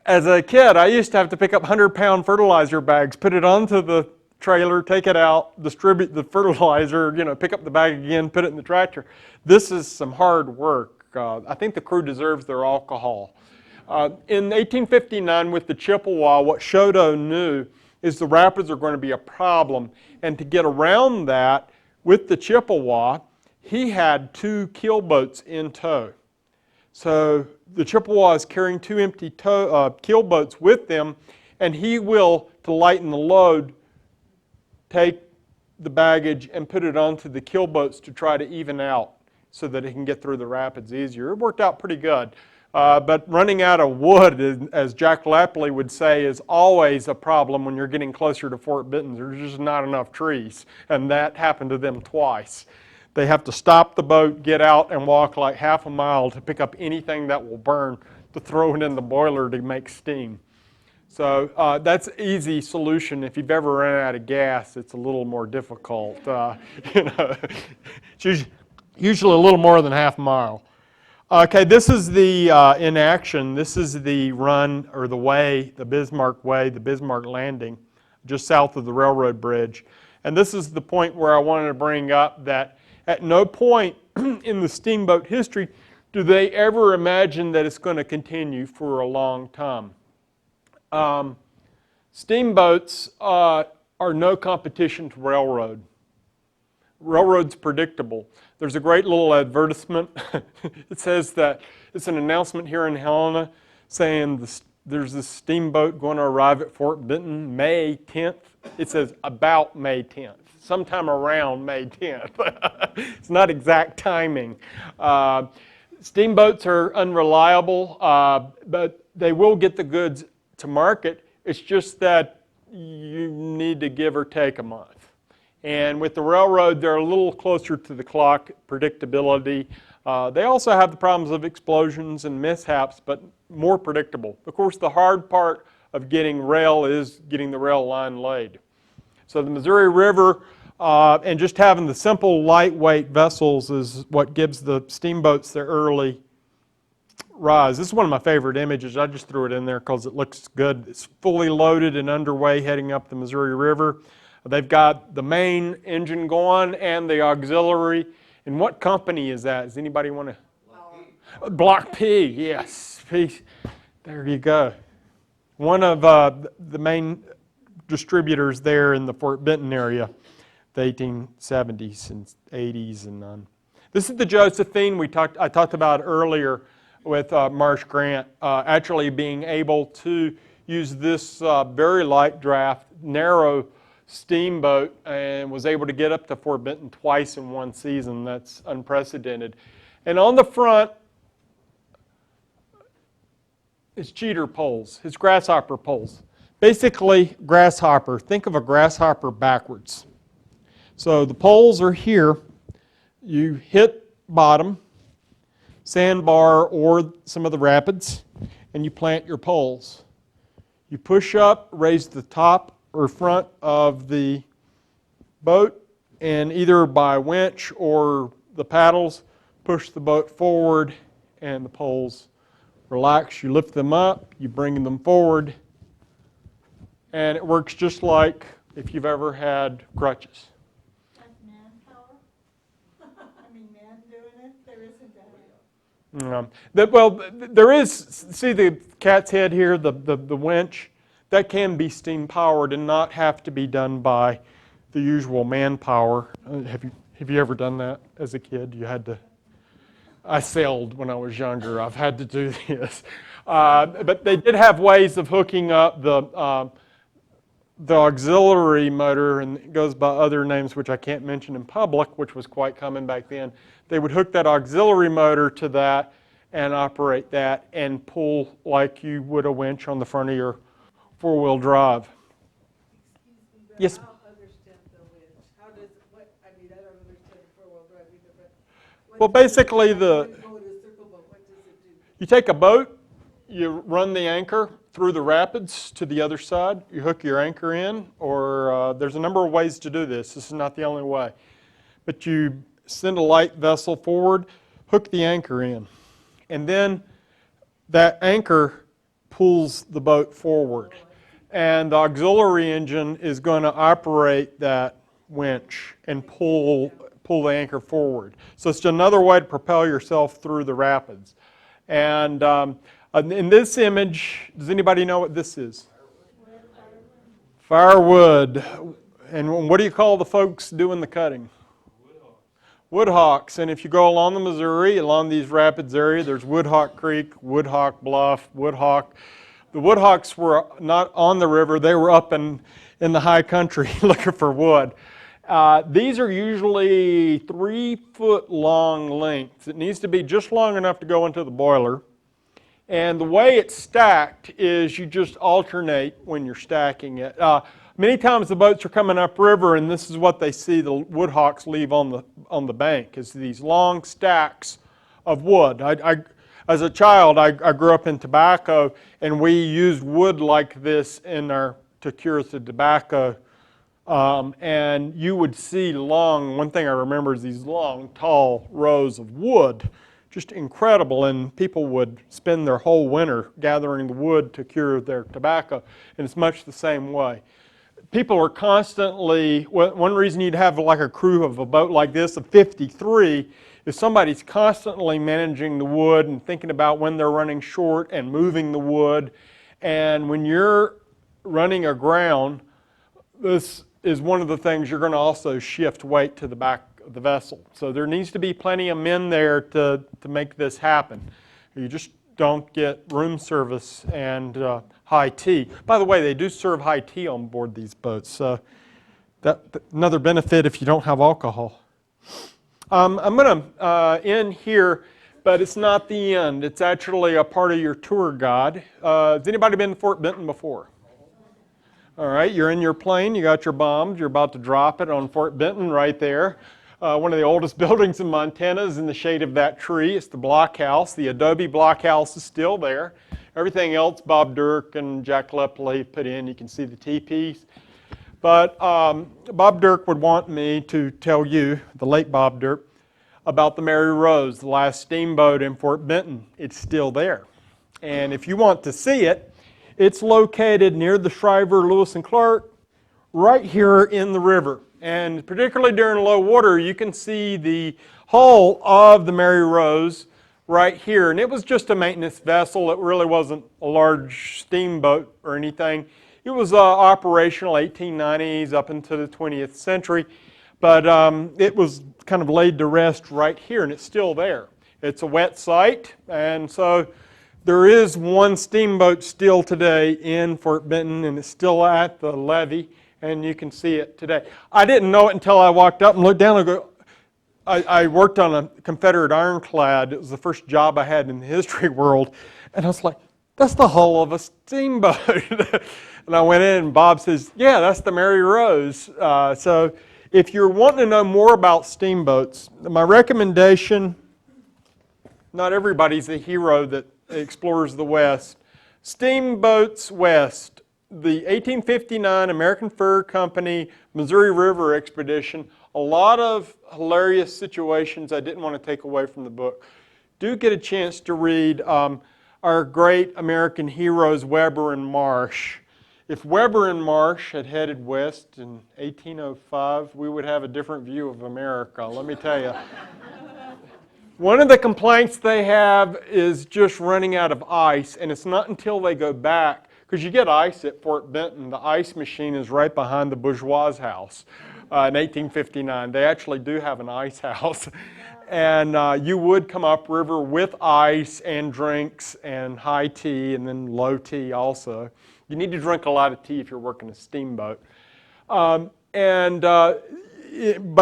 As a kid, I used to have to pick up 100-pound fertilizer bags, put it onto the trailer, take it out, distribute the fertilizer, pick up the bag again, put it in the tractor. This is some hard work. I think the crew deserves their alcohol. In 1859 with the Chippewa, what Shoto knew is the rapids are going to be a problem. And to get around that, with the Chippewa, he had 2 keelboats in tow. So the Chippewa is carrying 2 empty keelboats with them, and he will, to lighten the load, take the baggage and put it onto the keelboats to try to even out so that it can get through the rapids easier. It worked out pretty good. But running out of wood, as Jack Lapley would say, is always a problem when you're getting closer to Fort Benton. There's just not enough trees, and that happened to them twice. They have to stop the boat, get out, and walk like half a mile to pick up anything that will burn to throw it in the boiler to make steam. So that's an easy solution. If you've ever run out of gas, it's a little more difficult. It's usually a little more than half a mile. Okay, this is the in action. This is the run or the way, the Bismarck Way, the Bismarck Landing, just south of the railroad bridge. And this is the point where I wanted to bring up that at no point in the steamboat history do they ever imagine that it's going to continue for a long time. Steamboats are no competition to railroad. Railroad's predictable. There's a great little advertisement. It says that it's an announcement here in Helena saying there's this steamboat going to arrive at Fort Benton May 10th. It says about May 10th, sometime around May 10th. It's not exact timing. Steamboats are unreliable, but they will get the goods to market. It's just that you need to give or take a month. And with the railroad, they're a little closer to the clock predictability. They also have the problems of explosions and mishaps, but more predictable. Of course, the hard part of getting rail is getting the rail line laid. So the Missouri River and just having the simple lightweight vessels is what gives the steamboats their early rise. This is one of my favorite images. I just threw it in there because it looks good. It's fully loaded and underway heading up the Missouri River. They've got the main engine going and the auxiliary. And what company is that? Does anybody want to? Block P, yes. P. There you go. One of the main distributors there in the Fort Benton area, the 1870s and 80s and on. This is the Josephine I talked about earlier with Marsh Grant, actually being able to use this very light draft, narrow steamboat, and was able to get up to Fort Benton twice in one season. That's unprecedented. And on the front is cheater poles, his grasshopper poles. Basically, grasshopper, think of a grasshopper backwards. So the poles are here. You hit bottom, sandbar, or some of the rapids, and you plant your poles. You push up, raise the top or front of the boat, and either by winch or the paddles, push the boat forward, and the poles relax. You lift them up, you bring them forward, and it works just like if you've ever had crutches. Like manpower? I mean, man doing it? There isn't that. Well, there is, see the cat's head here, the winch? That can be steam powered and not have to be done by the usual manpower. Have you ever done that as a kid? You had to. I sailed when I was younger. I've had to do this, but they did have ways of hooking up the auxiliary motor, and it goes by other names which I can't mention in public, which was quite common back then. They would hook that auxiliary motor to that and operate that and pull like you would a winch on the front of your four-wheel drive. Excuse me, but Yes. I don't understand the winch. How does, what, I mean, I don't understand four-wheel drive either, but. what Well, does it- basically I know it's a circle, but what does it do? You take a boat, you run the anchor through the rapids to the other side, you hook your anchor in, or there's a number of ways to do this. This is not the only way. But you send a light vessel forward, hook the anchor in, and then that anchor pulls the boat forward. And the auxiliary engine is going to operate that winch and pull the anchor forward. So it's another way to propel yourself through the rapids. And in this image, does anybody know what this is? Firewood. And what do you call the folks doing the cutting? Woodhawks. And if you go along the Missouri, along these rapids area, there's Woodhawk Creek, Woodhawk Bluff, Woodhawk. The Woodhawks were not on the river, they were up in the high country looking for wood. These are usually 3-foot long lengths. It needs to be just long enough to go into the boiler. And the way it's stacked is you just alternate when you're stacking it. Many times the boats are coming upriver, and this is what they see the woodhawks leave on the bank, is these long stacks of wood. As a child, I grew up in tobacco, and we used wood like this to cure the tobacco. And you would see one thing I remember is these long, tall rows of wood. Just incredible, and people would spend their whole winter gathering the wood to cure their tobacco, and it's much the same way. People are constantly, one reason you'd have like a crew of a boat like this of 53 is somebody's constantly managing the wood and thinking about when they're running short and moving the wood. And when you're running aground, this is one of the things you're going to also shift weight to the back of the vessel. So there needs to be plenty of men there to make this happen. You just don't get room service and high tea. By the way, they do serve high tea on board these boats. So that's another benefit if you don't have alcohol. I'm going to end here, but it's not the end. It's actually a part of your tour guide. Has anybody been to Fort Benton before? All right, you're in your plane, you got your bombs, you're about to drop it on Fort Benton right there. One of the oldest buildings in Montana is in the shade of that tree. It's the blockhouse. The adobe blockhouse is still there. Everything else Bob Dirk and Jack Lepley put in. You can see the teepees. But Bob Dirk would want me to tell you, the late Bob Dirk, about the Mary Rose, the last steamboat in Fort Benton. It's still there. And if you want to see it, it's located near the Shriver, Lewis and Clark, right here in the river. And particularly during low water, you can see the hull of the Mary Rose right here. And it was just a maintenance vessel. It really wasn't a large steamboat or anything. It was operational 1890s up into the 20th century. But it was kind of laid to rest right here, and it's still there. It's a wet site, and so there is one steamboat still today in Fort Benton, and it's still at the levee. And you can see it today. I didn't know it until I walked up and looked down and go, I worked on a Confederate ironclad. It was the first job I had in the history world. And I was like, that's the hull of a steamboat. And I went in and Bob says, yeah, that's the Mary Rose. So if you're wanting to know more about steamboats, my recommendation, not everybody's a hero that explores the West. Steamboats West. The 1859 American Fur Company Missouri River Expedition, a lot of hilarious situations I didn't want to take away from the book. Do get a chance to read our great American heroes, Weber and Marsh. If Weber and Marsh had headed west in 1805, we would have a different view of America, let me tell you. One of the complaints they have is just running out of ice, and it's not until they go back, because you get ice at Fort Benton. The ice machine is right behind the bourgeois' house in 1859. They actually do have an ice house. And you would come upriver with ice and drinks and high tea and then low tea also. You need to drink a lot of tea if you're working a steamboat. By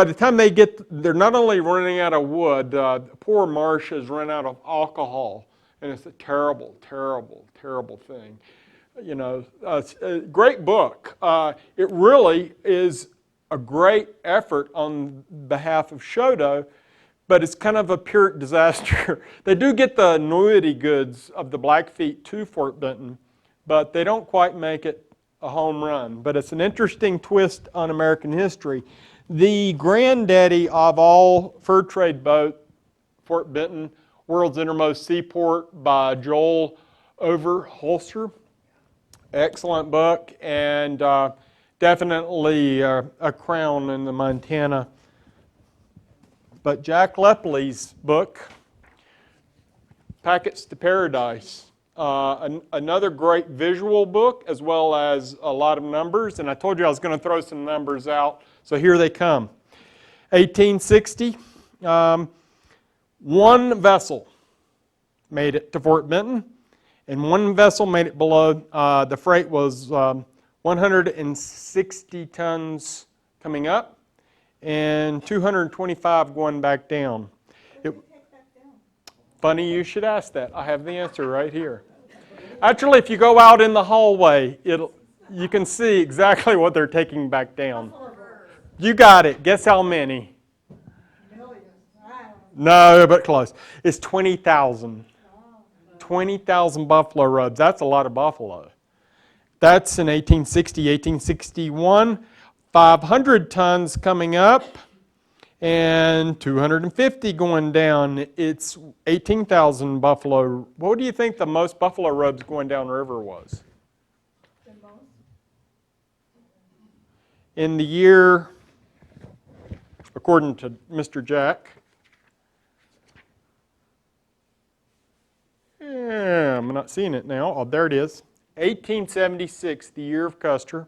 the time they they're not only running out of wood, poor Marsh has run out of alcohol. And it's a terrible, terrible, terrible thing. You know, a great book. It really is a great effort on behalf of Shodo, but it's kind of a Pyrrhic disaster. They do get the annuity goods of the Blackfeet to Fort Benton, but they don't quite make it a home run. But it's an interesting twist on American history. The granddaddy of all fur trade boat, Fort Benton, World's Innermost Seaport by Joel Overholser. Excellent book, and definitely a crown in the Montana. But Jack Lepley's book, Packets to Paradise, another great visual book as well as a lot of numbers. And I told you I was going to throw some numbers out, so here they come. 1860, one vessel made it to Fort Benton. And one vessel made it below. The freight was 160 tons coming up and 225 going back down. Funny you should ask that. I have the answer right here. Actually, if you go out in the hallway, you can see exactly what they're taking back down. You got it. Guess how many? Millions, I don't know. No, but close. It's 20,000. 20,000 buffalo robes. That's a lot of buffalo. That's in 1860, 1861. 500 tons coming up and 250 going down. It's 18,000 buffalo. What do you think the most buffalo robes going downriver was? The most? In the year, according to Mr. Jack, yeah, I'm not seeing it now. Oh, there it is. 1876, the year of Custer.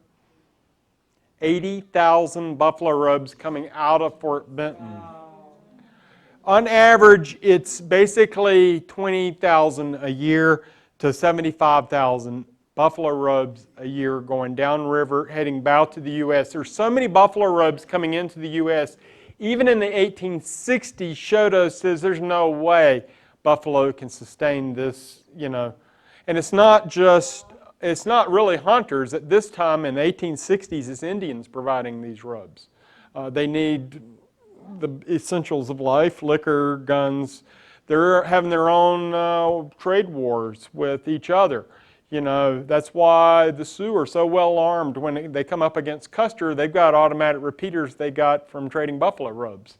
80,000 buffalo robes coming out of Fort Benton. On average, it's basically 20,000 a year to 75,000 buffalo robes a year going downriver, heading bow to the U.S. There's so many buffalo robes coming into the U.S. Even in the 1860s, Shoto says there's no way buffalo can sustain this, And it's not really hunters. At this time in the 1860s, it's Indians providing these robes. They need the essentials of life, liquor, guns. They're having their own trade wars with each other. That's why the Sioux are so well armed. When they come up against Custer, they've got automatic repeaters they got from trading buffalo robes.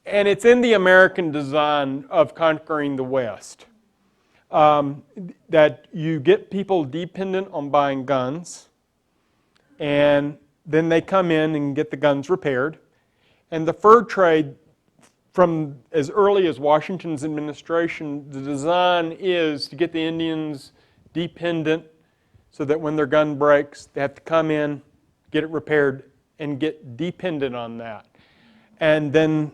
And it's in the American design of conquering the West. That you get people dependent on buying guns, and then they come in and get the guns repaired. And the fur trade, from as early as Washington's administration, the design is to get the Indians dependent so that when their gun breaks, they have to come in, get it repaired, and get dependent on that. And then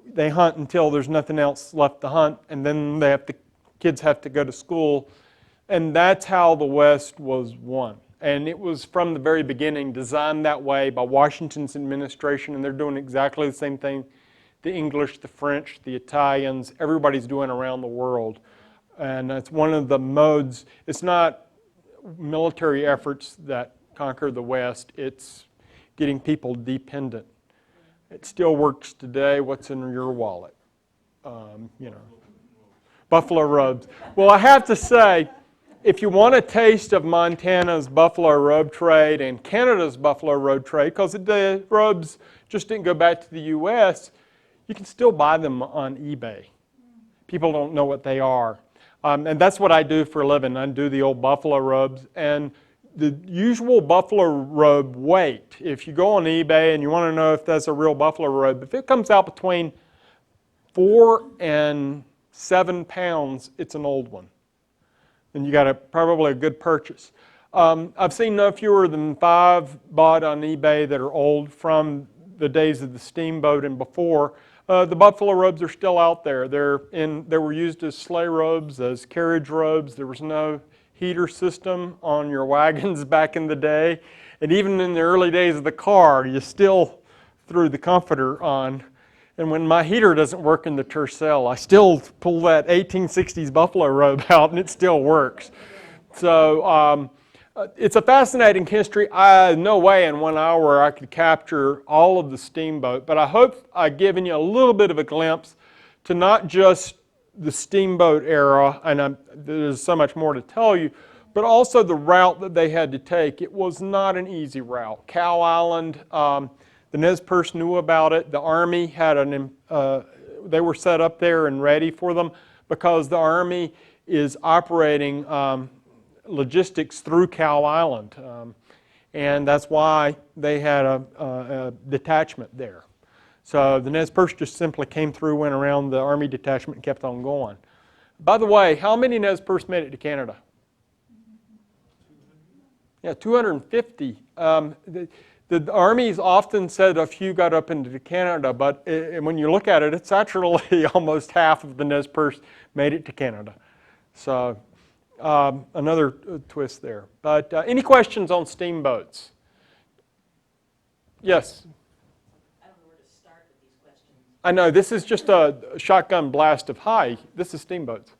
they hunt until there's nothing else left to hunt, and then kids have to go to school, and that's how the West was won. And it was from the very beginning designed that way by Washington's administration, and they're doing exactly the same thing the English, the French, the Italians, everybody's doing around the world. And it's one of the modes. It's not military efforts that conquer the West, it's getting people dependent. It still works today. What's in your wallet? Buffalo robes. Well, I have to say, if you want a taste of Montana's buffalo robe trade and Canada's buffalo robe trade, because the robes just didn't go back to the U.S., you can still buy them on eBay. People don't know what they are. And that's what I do for a living. I do the old buffalo robes. And the usual buffalo robe weight, if you go on eBay and you want to know if that's a real buffalo robe, if it comes out between 4 and 7 pounds, it's an old one. And you got probably a good purchase. I've seen no fewer than 5 bought on eBay that are old from the days of the steamboat and before. The buffalo robes are still out there. They were used as sleigh robes, as carriage robes. There was no heater system on your wagons back in the day. And even in the early days of the car, you still threw the comforter on. And when my heater doesn't work in the Tercel, I still pull that 1860s buffalo robe out and it still works. So it's a fascinating history. No way in 1 hour I could capture all of the steamboat, but I hope I've given you a little bit of a glimpse to not just the steamboat era, and there's so much more to tell you, but also the route that they had to take. It was not an easy route. Cow Island, the Nez Perce knew about it. The Army had they were set up there and ready for them because the Army is operating logistics through Cow Island. And that's why they had a detachment there. So the Nez Perce just simply came through, went around the Army detachment, and kept on going. By the way, how many Nez Perce made it to Canada? Yeah, 250. The Army's often said a few got up into Canada, but when you look at it, it's actually almost half of the Nez Perce made it to Canada. So another twist there. But any questions on steamboats? Yes? I don't know where to start with these questions. I know, this is just a shotgun blast of hi, this is steamboats.